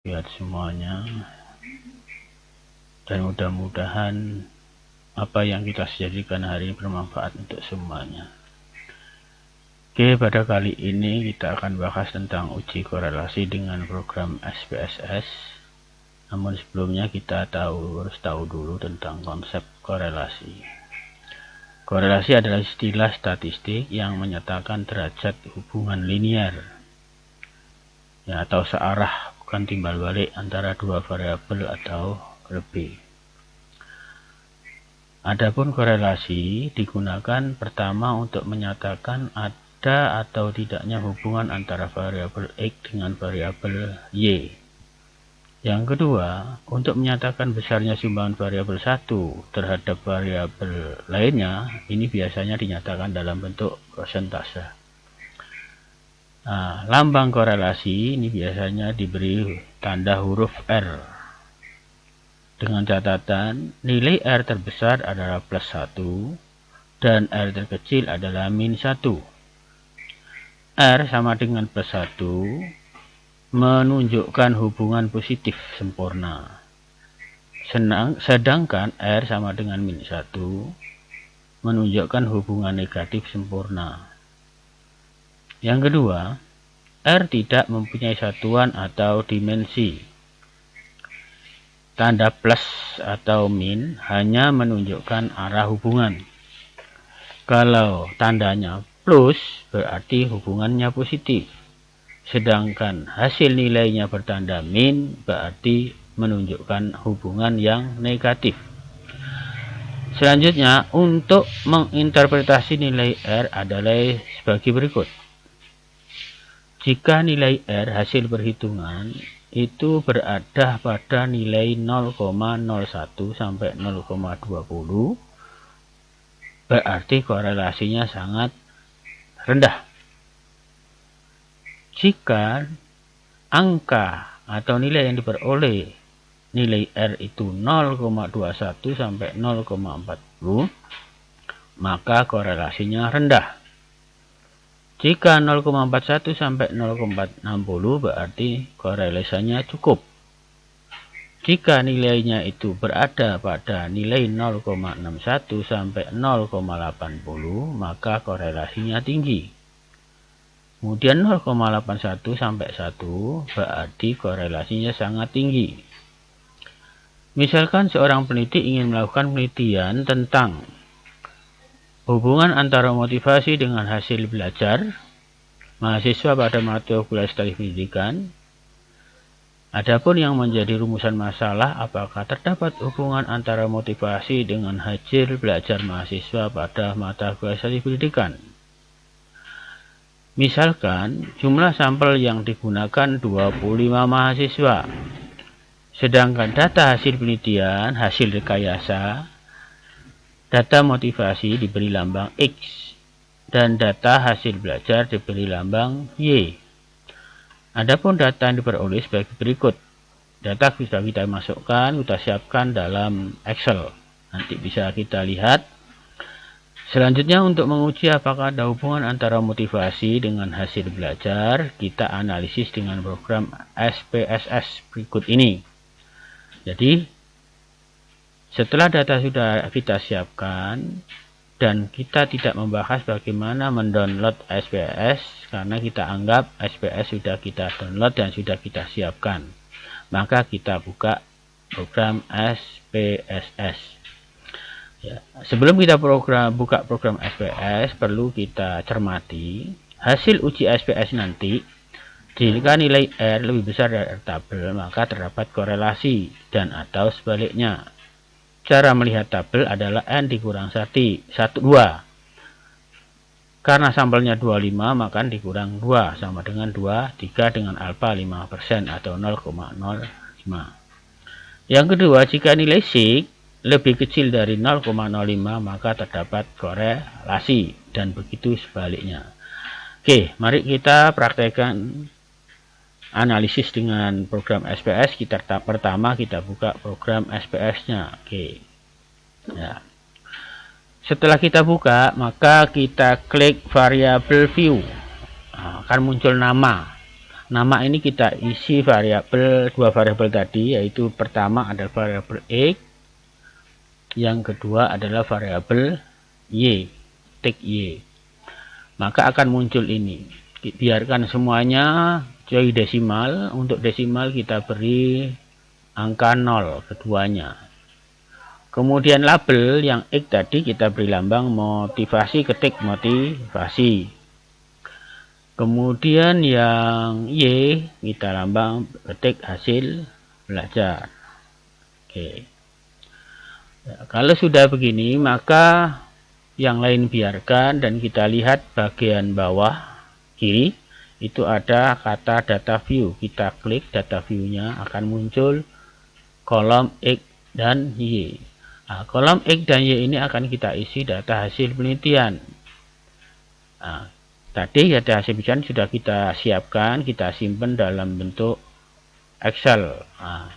lihat semuanya, dan mudah-mudahan apa yang kita sajikan hari ini bermanfaat untuk semuanya. Oke, pada kali ini kita akan bahas tentang uji korelasi dengan program SPSS. Namun sebelumnya kita harus tahu dulu tentang konsep korelasi. Korelasi adalah istilah statistik yang menyatakan derajat hubungan linear ya, atau searah, bukan timbal balik antara dua variabel atau lebih. Adapun korelasi digunakan pertama untuk menyatakan ada atau tidaknya hubungan antara variabel X dengan variabel Y. Yang kedua, untuk menyatakan besarnya sumbangan variabel 1 terhadap variabel lainnya, ini biasanya dinyatakan dalam bentuk persentase. Nah, lambang korelasi ini biasanya diberi tanda huruf R. Dengan catatan, nilai R terbesar adalah plus 1 dan R terkecil adalah min 1. R sama dengan plus 1 menunjukkan hubungan positif sempurna. Sedangkan R sama dengan min 1 menunjukkan hubungan negatif sempurna. Yang kedua, R tidak mempunyai satuan atau dimensi. Tanda plus atau min hanya menunjukkan arah hubungan. Kalau tandanya plus berarti hubungannya positif. Sedangkan hasil nilainya bertanda min berarti menunjukkan hubungan yang negatif. Selanjutnya, untuk menginterpretasi nilai R adalah sebagai berikut. Jika nilai R hasil perhitungan itu berada pada nilai 0,01 sampai 0,20, berarti korelasinya sangat rendah. Jika angka atau nilai yang diperoleh nilai R itu 0,21 sampai 0,40, maka korelasinya rendah. Jika 0,41 sampai 0,60 berarti korelasinya cukup. Jika nilainya itu berada pada nilai 0,61 sampai 0,80 maka korelasinya tinggi. Kemudian 0,81 sampai 1 berarti korelasinya sangat tinggi. Misalkan seorang peneliti ingin melakukan penelitian tentang hubungan antara motivasi dengan hasil belajar mahasiswa pada mata kuliah statistik pendidikan. Adapun yang menjadi rumusan masalah, apakah terdapat hubungan antara motivasi dengan hasil belajar mahasiswa pada mata kuliah statistik pendidikan. Misalkan jumlah sampel yang digunakan 25 mahasiswa, sedangkan data hasil penelitian, hasil rekayasa, data motivasi diberi lambang X dan data hasil belajar diberi lambang Y. Adapun data yang diperoleh sebagai berikut. Data sudah kita masukkan, kita siapkan dalam Excel. Nanti bisa kita lihat. Selanjutnya, untuk menguji apakah ada hubungan antara motivasi dengan hasil belajar, kita analisis dengan program SPSS berikut ini. Jadi, setelah data sudah kita siapkan dan kita tidak membahas bagaimana mendownload SPSS karena kita anggap SPSS sudah kita download dan sudah kita siapkan, maka kita buka program SPSS. Ya, sebelum kita buka program SPSS perlu kita cermati hasil uji SPSS nanti. Jika nilai R lebih besar dari R tabel maka terdapat korelasi dan atau sebaliknya. Cara melihat tabel adalah N dikurang 2. Karena sampelnya 25 maka N dikurang 2 sama dengan 2, 3 dengan alfa 5% atau 0,05. Yang kedua, jika nilai sig lebih kecil dari 0,05 maka terdapat korelasi dan begitu sebaliknya. Oke, mari kita praktekkan analisis dengan program SPSS. Pertama kita buka program SPSS-nya. Oke. Ya. Setelah kita buka, maka kita klik variabel view. Nah, akan muncul nama. Nama ini kita isi variabel, dua variabel tadi, yaitu pertama adalah variabel X, yang kedua adalah variabel Y, tik Y. Maka akan muncul ini. Biarkan semuanya coy desimal. Untuk desimal kita beri angka 0 keduanya. Kemudian label yang X tadi kita beri lambang motivasi, ketik motivasi. Kemudian yang Y kita lambang ketik hasil belajar. Oke. Ya, kalau sudah begini maka yang lain biarkan, dan kita lihat bagian bawah kiri itu ada kata data view. Kita klik data view-nya, akan muncul kolom X dan Y. Nah, kolom X dan Y ini akan kita isi data hasil penelitian. Nah, tadi data hasil penelitian sudah kita siapkan, kita simpan dalam bentuk Excel. Nah,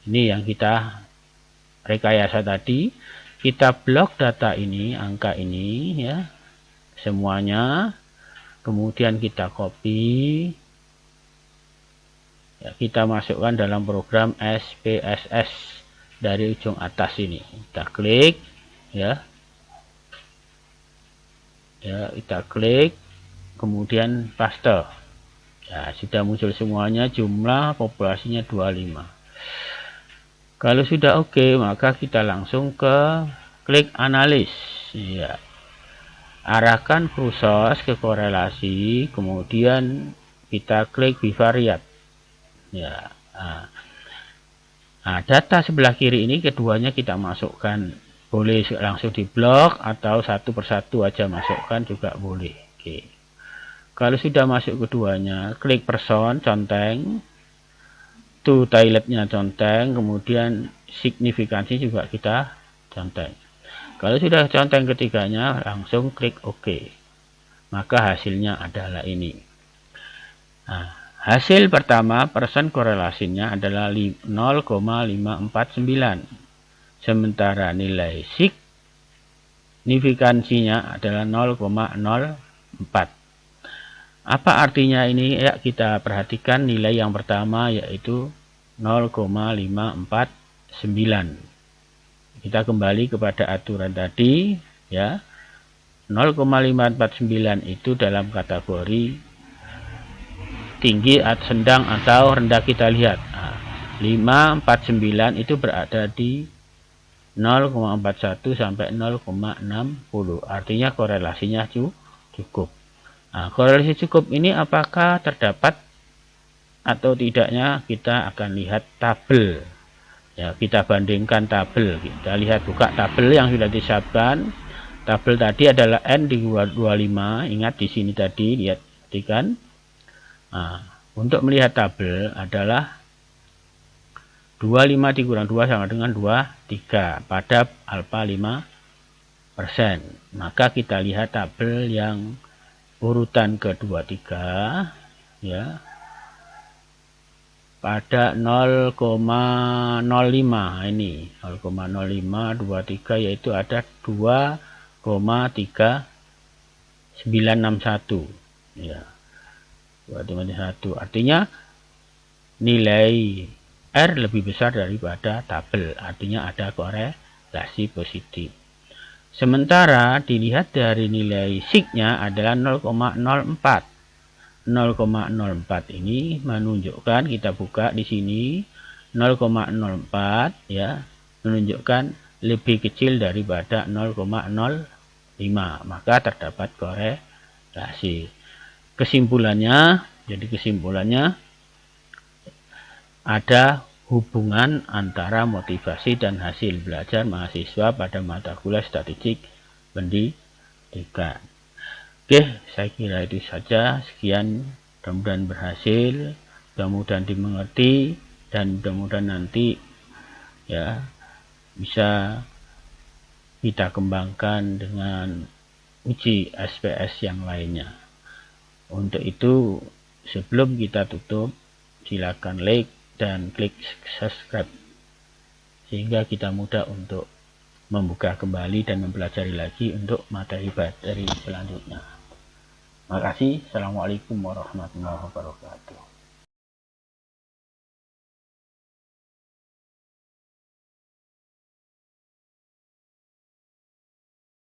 ini yang kita rekayasa tadi. Kita blok data ini, angka ini ya, semuanya. Kemudian kita copy. Ya, kita masukkan dalam program SPSS. Dari ujung atas ini kita klik ya, kita klik, kemudian paste. Ya, sudah muncul semuanya, jumlah populasinya 25. Kalau sudah oke, maka kita langsung ke klik analis ya, arahkan proses ke korelasi, kemudian kita klik bivariat ya. Nah, data sebelah kiri ini keduanya kita masukkan, boleh langsung di blok atau satu persatu aja masukkan juga boleh. Oke. Kalau sudah masuk keduanya, klik person, conteng, to toiletnya conteng, kemudian signifikansi juga kita conteng. Kalau sudah conteng ketiganya, langsung klik OK. Maka hasilnya adalah ini. Nah, hasil pertama persen korelasinya adalah 0,549. Sementara nilai signifikansinya adalah 0,04. Apa artinya ini? Ya, kita perhatikan nilai yang pertama yaitu 0,549. Kita kembali kepada aturan tadi ya. 0,549 itu dalam kategori tinggi, sedang atau rendah. Kita lihat 549 itu berada di 0,41 sampai 0,60, artinya korelasinya cukup. Nah, korelasi cukup ini apakah terdapat atau tidaknya kita akan lihat tabel ya, kita bandingkan tabel. Kita lihat, buka tabel yang sudah disiapkan. Tabel tadi adalah N di 25, ingat di sini tadi, lihat kan. Nah, untuk melihat tabel adalah 25 dikurang 2 sama dengan 23 pada alfa 5%. Maka kita lihat tabel yang urutan ke-23 ya, pada 0,05 ini 0,0523, yaitu ada 2,3961 ya. 2,1, artinya nilai R lebih besar daripada tabel, artinya ada korelasi positif. Sementara dilihat dari nilai sig-nya adalah 0,04. 0,04 ini menunjukkan, kita buka di sini 0,04 ya, menunjukkan lebih kecil daripada 0,05, maka terdapat korelasi. Kesimpulannya ada hubungan antara motivasi dan hasil belajar mahasiswa pada mata kuliah statistik pendidikan. Oke, saya kira itu saja. Sekian, mudah-mudahan berhasil, mudah-mudahan dimengerti, dan mudah-mudahan nanti ya bisa kita kembangkan dengan uji SPS yang lainnya. Untuk itu, sebelum kita tutup, silakan like dan klik subscribe sehingga kita mudah untuk membuka kembali dan mempelajari lagi untuk materi-materi selanjutnya. Terima kasih. Assalamualaikum warahmatullahi wabarakatuh.